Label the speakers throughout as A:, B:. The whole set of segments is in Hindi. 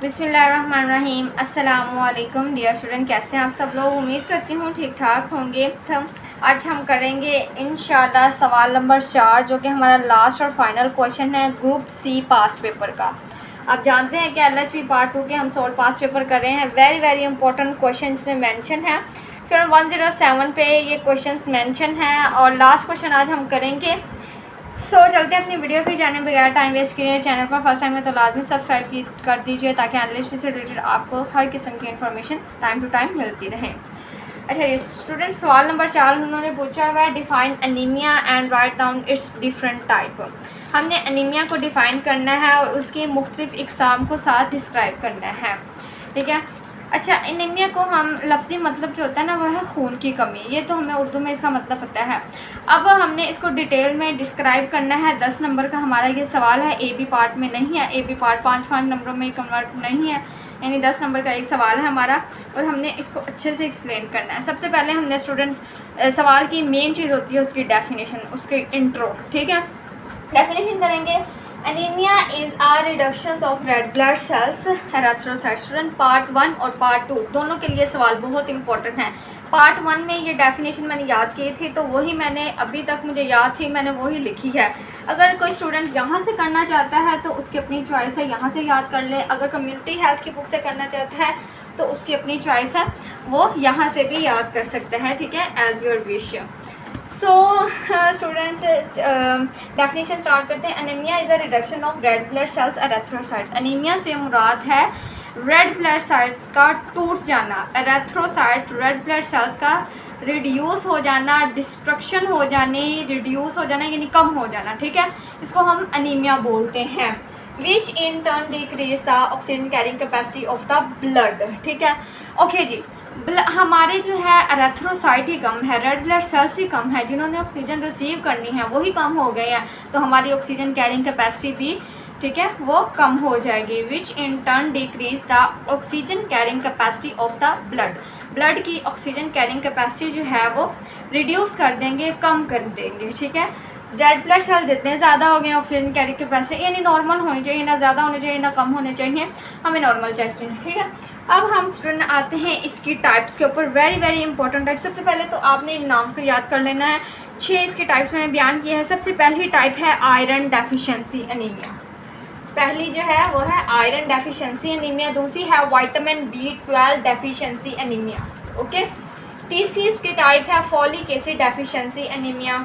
A: बिस्मिल्लाहिर्रहमानिर्रहीम। अस्सलामुअलैकुम डियर स्टूडेंट, कैसे हैं आप सब लोग। उम्मीद करती हूँ ठीक ठाक होंगे सब। आज हम करेंगे इंशाल्लाह सवाल नंबर 4, जो कि हमारा लास्ट और फाइनल क्वेश्चन है ग्रुप सी पास्ट पेपर का। आप जानते हैं कि LHP पार्ट 2 के हम सोल्व पास्ट पेपर कर रहे हैं। वेरी वेरी इंपॉर्टेंट क्वेश्चन इसमें मेंशन है। स्टूडेंट 107 पे ये क्वेश्चंस मेंशन है और लास्ट क्वेश्चन आज हम करेंगे। चलते हैं अपनी वीडियो पे जाने बगैर टाइम वेस्ट किए। चैनल पर फर्स्ट टाइम है तो लाजमी सब्सक्राइब कर दीजिए ताकि एनालिस्ट से रिलेटेड आपको हर किस्म की इन्फॉर्मेशन टाइम टू टाइम मिलती रहे। अच्छा, ये स्टूडेंट सवाल नंबर 4 उन्होंने पूछा हुआ है define anaemia and write down it's different type. हमने एनीमिया को डिफ़ाइन करना है और उसकी मुख्तलिफ इकसाम को साथ डिस्क्राइब करना है, ठीक है। अच्छा, एनीमिया को हम लफ्ज़ी मतलब जो होता है ना, वह है खून की कमी। ये तो हमें उर्दू में इसका मतलब पता है। अब हमने इसको डिटेल में डिस्क्राइब करना है। 10 नंबर का हमारा ये सवाल है। AB पार्ट में नहीं है। AB पार्ट 5 नंबरों में कन्वर्ट नहीं है, यानी 10 नंबर का एक सवाल है हमारा और हमने इसको अच्छे से एक्सप्लेन करना है। सबसे पहले हमने स्टूडेंट्स सवाल की मेन चीज़ होती है उसकी डेफिनेशन, उसके इंट्रो, ठीक है। डेफिनेशन करेंगे। Anaemia is a reduction of red blood cells erythrocytes. Student part 1 और पार्ट 2 दोनों के लिए सवाल बहुत इंपॉर्टेंट है। पार्ट 1 में ये डेफिनेशन मैंने याद की थी तो वही मैंने अभी तक मुझे याद थी, मैंने वही लिखी है। अगर कोई स्टूडेंट यहाँ से करना चाहता है तो उसकी अपनी चॉइस है, यहाँ से याद कर ले। अगर कम्युनिटी हेल्थ की बुक से करना चाहता है तो उसकी अपनी चॉइस है, वो यहाँ से भी याद कर सकता है, ठीक है, as your wish. Students definition start करते हैं। Anaemia is a reduction of red blood cells erythrocytes. Anaemia से मुराद है रेड ब्लड सेल का टूट जाना, एरिथ्रोसाइट रेड ब्लड सेल्स का रिड्यूस हो जाना, डिस्ट्रक्शन हो जाने, रिड्यूस हो जाना यानी कम हो जाना, ठीक है। इसको हम एनीमिया बोलते हैं। Which in turn decrease the oxygen carrying capacity of the blood, ठीक है। ओके जी, हमारे जो है एरिथ्रोसाइट ही कम है, रेड ब्लड सेल्स ही कम है, जिन्होंने ऑक्सीजन रिसीव करनी है वही कम हो गए हैं, तो हमारी ऑक्सीजन कैरिंग कैपेसिटी भी, ठीक है, वो कम हो जाएगी। Which in turn decrease the oxygen carrying capacity of the blood की ऑक्सीजन कैरिंग कैपेसिटी जो है वो रिड्यूस कर देंगे, कम कर देंगे, ठीक है। रेड ब्लड सेल जितने ज़्यादा हो गए ऑक्सीजन कैरिंग कैपेसिटी यानी नॉर्मल होनी चाहिए, ना ज़्यादा होनी चाहिए ना कम होने चाहिए, हमें नॉर्मल चाहिए, ठीक है। अब हम स्टूडेंट आते हैं इसकी टाइप्स के ऊपर। Very very important type. सबसे पहले तो आपने इन नाम्स को याद कर लेना है। 6 इसके टाइप्स मैंने बयान किए हैं। सबसे पहली टाइप है आयरन डेफिशिएंसी एनीमिया। पहली जो है वो है आयरन डेफिशिएंसी एनीमिया। दूसरी है vitamin B12 deficiency anaemia, okay. तीसरी इसकी टाइप है फॉलिक एसिड डेफिशिएंसी एनीमिया।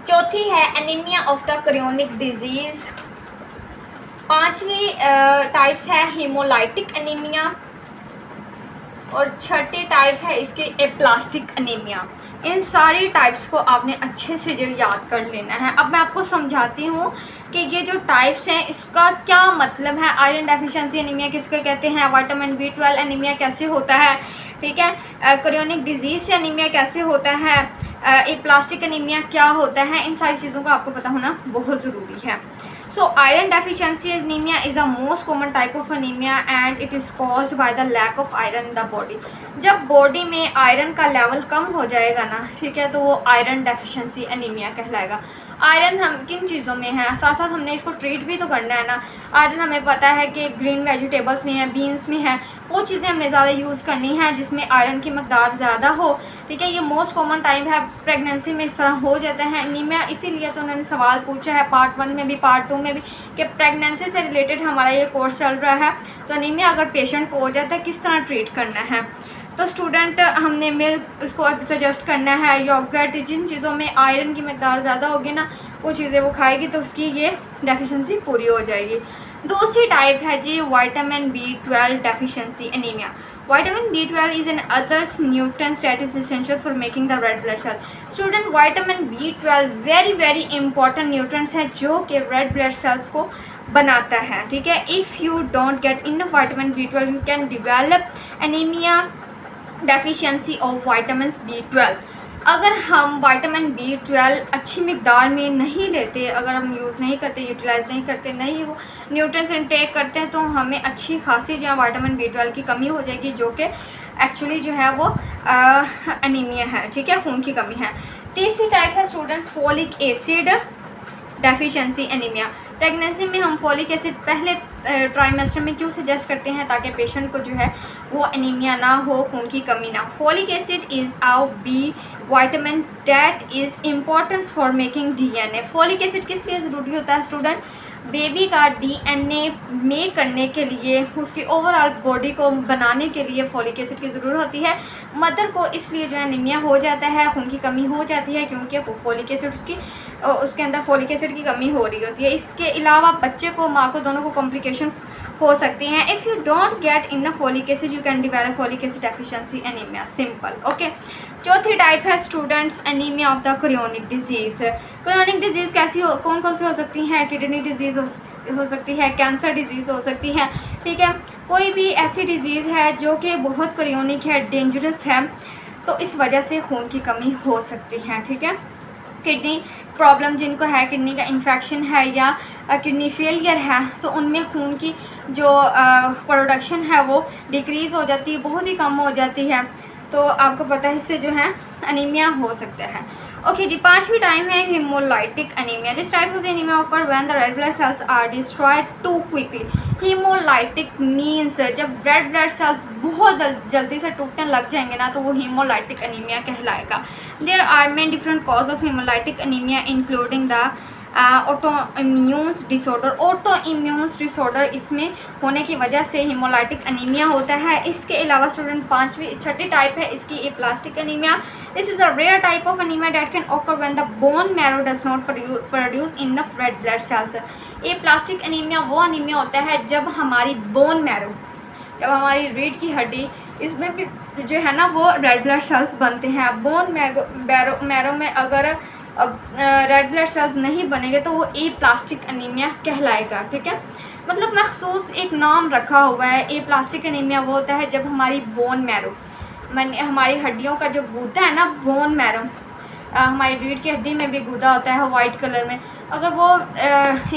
A: चौथी है anaemia of the chronic disease. पांचवी टाइप्स है हीमोलाइटिक एनीमिया और छठी टाइप है इसके एप्लास्टिक एनीमिया। इन सारी टाइप्स को आपने अच्छे से जो याद कर लेना है। अब मैं आपको समझाती हूँ कि ये जो टाइप्स हैं इसका क्या मतलब है। आयरन डेफिशिएंसी एनीमिया किसको कहते हैं, विटामिन B12 एनीमिया कैसे होता है, ठीक है, क्रोनिक डिजीज़ से एनीमिया कैसे होता है, एप्लास्टिक एनीमिया क्या होता है, इन सारी चीज़ों का आपको पता होना बहुत ज़रूरी है। So iron deficiency anemia is the most common type of anemia and it is caused by the lack of iron in the body. जब बॉडी में आयरन का लेवल कम हो जाएगा ना, ठीक है, तो वो आयरन डेफिशिएंसी एनीमिया कहलाएगा। आयरन हम किन चीज़ों में है, साथ साथ हमने इसको ट्रीट भी तो करना है ना। आयरन हमें पता है कि ग्रीन वेजिटेबल्स में है, बीन्स में है, वो चीज़ें हमने ज़्यादा यूज़ करनी है जिसमें आयरन की मकदार ज़्यादा हो, ठीक है। ये मोस्ट कॉमन टाइप है, प्रेगनेंसी में इस तरह हो जाता है एनीमिया। इसीलिए तो उन्होंने सवाल पूछा है पार्ट 1 में भी पार्ट 2 में भी कि प्रेगनेंसी से रिलेटेड हमारा ये कोर्स चल रहा है, तो एनीमिया अगर पेशेंट को हो जाता है किस तरह ट्रीट करना है। तो स्टूडेंट हमने मिल्क उसको सजेस्ट करना है, योगर्ट, जिन चीज़ों में आयरन की मकदार ज़्यादा होगी ना वो चीज़ें वो खाएगी तो उसकी ये डेफिशिएंसी पूरी हो जाएगी। दूसरी टाइप है जी vitamin B12 deficiency anaemia. Vitamin B12 is an others nutrient that is essential for making the red blood cell. Student vitamin B12 very very important nutrients है जो कि रेड ब्लड सेल्स को बनाता है, ठीक है। If you don't get enough vitamin B12 you can develop anaemia deficiency of vitamin B12। अगर हम विटामिन B12 अच्छी मिकदार में नहीं लेते, अगर हम यूज़ नहीं करते, यूटिलाइज नहीं करते, नहीं वो न्यूट्रिएंट्स इनटेक करते हैं, तो हमें अच्छी खासी जो है विटामिन B12 की कमी हो जाएगी, जो कि एक्चुअली जो है वो एनीमिया है, ठीक है, खून की कमी है। तीसरी टाइप है students folic acid deficiency anaemia. Pregnancy में हम फॉलिक एसिड पहले ट्राइमेस्टर में क्यों सजेस्ट करते हैं, ताकि पेशेंट को जो है वो एनीमिया ना हो, खून की कमी ना हो। Folic acid is a B vitamin that is importance for making DNA। Folic acid किस लिए ज़रूरी होता है स्टूडेंट? बेबी का DNA मेक करने के लिए, उसकी ओवरऑल बॉडी को बनाने के लिए फॉलिक एसिड की ज़रूरत होती है। मदर को इसलिए जो है एनीमिया हो जाता है, खून की कमी हो जाती है, क्योंकि फॉलिक एसिड उसके अंदर फॉलिक एसिड की कमी हो रही होती है। इसके अलावा बच्चे को, माँ को, दोनों को कॉम्प्लिकेशंस हो सकती हैं। If you don't get enough folic acid you can develop folic acid deficiency anaemia, simple. Okay, चौथी टाइप है students anaemia of the chronic disease. Chronic disease कैसी हो, कौन कौन सी हो सकती हैं? किडनी डिजीज़ हो सकती है, कैंसर डिजीज़ हो सकती है, ठीक है। कोई भी ऐसी डिजीज़ है जो कि बहुत क्रोनिक है, डेंजरस है, तो इस वजह से खून की कमी हो सकती है, ठीक है। किडनी प्रॉब्लम जिनको है, किडनी का इन्फेक्शन है या किडनी फेलियर है, तो उनमें खून की जो प्रोडक्शन है वो डिक्रीज़ हो जाती है, बहुत ही कम हो जाती है। तो आपको पता है इससे जो है एनीमिया हो सकता है। ओके जी, पांचवी टाइप है haemolytic anaemia. This type of anaemia occur when the red blood cells are destroyed too quickly. Haemolytic means जब रेड ब्लड सेल्स बहुत जल्दी से टूटने लग जाएंगे ना, तो वो हीमोलाइटिक एनीमिया कहलाएगा। There are many different cause of haemolytic anaemia including the autoimmunes disorder. Autoimmunes disorder इसमें होने की वजह से हीमोलाइटिक एनीमिया होता है। इसके अलावा स्टूडेंट छठी टाइप है इसकी aplastic anaemia. This is a rare type of anaemia that can occur when the bone marrow does not produce enough red blood cells. Aplastic anaemia वो एनीमिया होता है जब हमारी बोन मैरो, जब हमारी रीढ़ की हड्डी, इसमें भी जो है ना वो रेड ब्लड सेल्स बनते हैं। बोन मैरो में अगर रेड ब्लड सेल्स नहीं बनेंगे तो वो एप्लास्टिक एनीमिया कहलाएगा, ठीक है। मतलब मखसूस एक नाम रखा हुआ है। एप्लास्टिक एनीमिया वो होता है जब हमारी बोन मैरो, हमारी हड्डियों का जो गूदा है ना, बोन मैरो, हमारी रीढ़ की हड्डी में भी गूदा होता है वाइट कलर में, अगर वो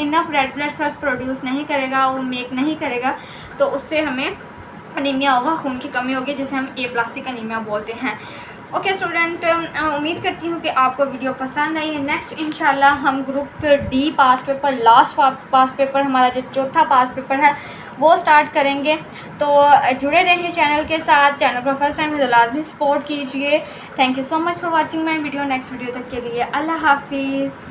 A: enough red blood sales produce नहीं करेगा, वो मेक नहीं करेगा, तो उससे हमें एनीमिया होगा, खून की कमी होगी, जिसे हम एप्लास्टिक एनीमिया बोलते हैं। ओके स्टूडेंट, उम्मीद करती हूँ कि आपको वीडियो पसंद आई है। नेक्स्ट इंशाल्लाह हम group D past paper, last past paper, हमारा जो चौथा पास्ट पेपर है वो स्टार्ट करेंगे। तो जुड़े रहिए चैनल के साथ। चैनल पर फर्स्ट टाइम है तो लाजमी सपोर्ट कीजिए। Thank you so much for watching my video. Next video तक के लिए अल्लाह हाफिज़।